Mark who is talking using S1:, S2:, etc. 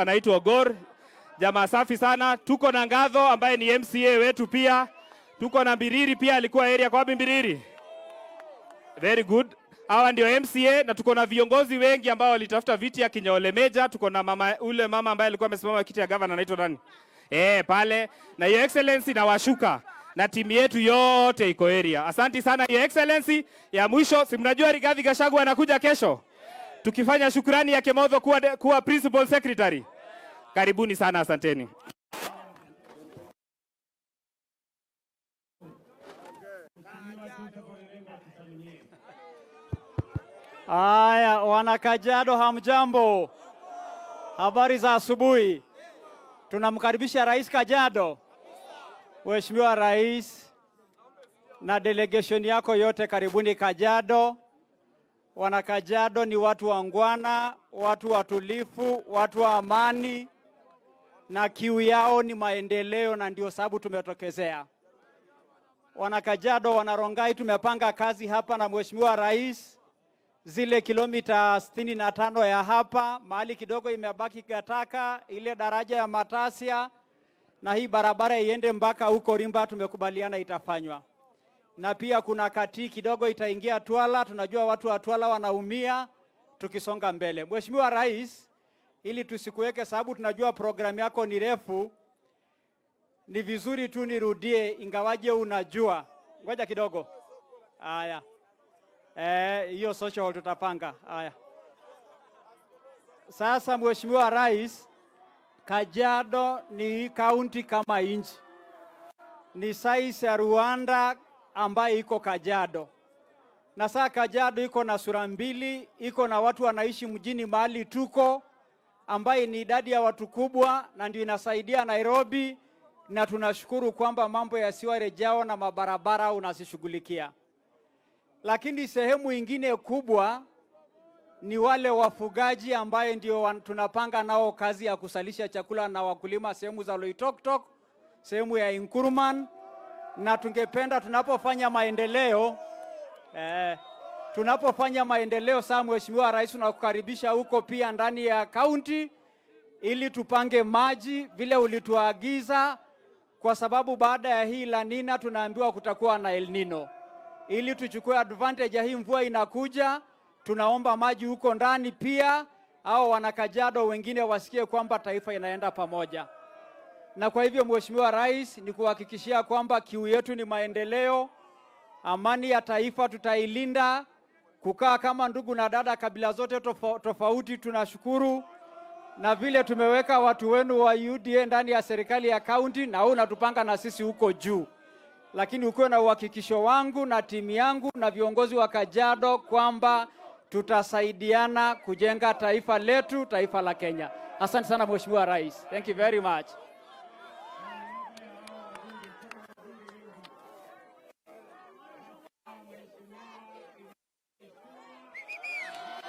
S1: Anaitwa Gor, jamaa safi sana. Tuko na Ngatho ambaye ni MCA wetu pia. Tuko na Mbiriri pia alikuwa area. Kwa wapi Mbiriri? Very good. Hawa ndio MCA na tuko na viongozi wengi ambao walitafuta viti ya Kinyaole Meja. Tuko na mama ambaye alikuwa amesimama kiti ya governor anaitwa nani? Pale. Na Your Excellency na Washuka. Na timu yetu yote iko area. Asante sana Your Excellency. Ya mwisho, si mnajua Rigathi Gachagua anakuja kesho? Tukifanya shukrani ya Kemotho kuwa principal secretary. Karibuni sana, asanteni.
S2: Aya, wana Kajiado hamjambo. Habari za asubuhi. Tunamkaribisha Rais Kajiado. Mheshimiwa Rais na delegation yako yote, karibuni Kajiado. Wana Kajiado ni watu wangwana, watu watulifu, watu wa amani, na kiu yao ni maendeleo, na ndio sababu tumetokezea. Wana Kajiado, wana Rongai, tumepanga kazi hapa na Mheshimiwa Rais. Zile kilomita 65 ya hapa, mahali kidogo imebaki Gataka, ile daraja ya Matasia, na hii barabara iende mpaka huko Rimba, tumekubaliana itafanywa. Na pia kuna kati kidogo itaingia Twala, tunajua watu wa Twala wanaumia tukisonga mbele. Mheshimiwa Rais, ili tusikuweke sababu tunajua programu yako ni refu, ni vizuri tu nirudie ingawaje unajua. Ngoja kidogo. Haya. Hiyo social tutapanga. Haya. Sasa Mheshimiwa Rais, Kajiado ni county kama inchi. Ni size ya Rwanda ambaye iko Kajiado. Na sasa Kajiado iko na sura mbili, iko na watu wanaishi mjini mahali tuko, ambaye ni idadi ya watu kubwa, na ndio inasaidia Nairobi, na tunashukuru kwamba mambo ya siware jao na mabarabara unasishughulikia. Lakini sehemu ingine kubwa ni wale wafugaji ambaye ndio tunapanga nao kazi ya kusalisha chakula na wakulima sehemu za Loitoktok, sehemu ya Inkuruman, na tungependa tunapofanya maendeleo saa Mheshimiwa Rais unakukaribisha huko pia ndani ya county ili tupange maji vile ulituagiza, kwa sababu baada ya hii La Nina tunaambiwa kutakuwa na El Nino. Ili tuchukue advantage ya hii mvua inakuja, tunaomba maji huko ndani pia, au wana Kajiado wengine wasikie kwamba taifa inaenda pamoja. Na kwa hivyo Mheshimiwa Rais, ni kuhakikishia kwamba kiu yetu ni maendeleo, amani ya taifa tutailinda, kukaa kama ndugu na dada kabila zote tofauti tunashukuru, na vile tumeweka watu wenu wa UDA ndani ya serikali ya county, na unatupanga na sisi huko juu. Lakini ukiwa na uhakikisho wangu na timu yangu na viongozi wa Kajiado kwamba tutasaidiana kujenga taifa letu, taifa la Kenya. Asante sana Mheshimiwa Rais. Thank you very much.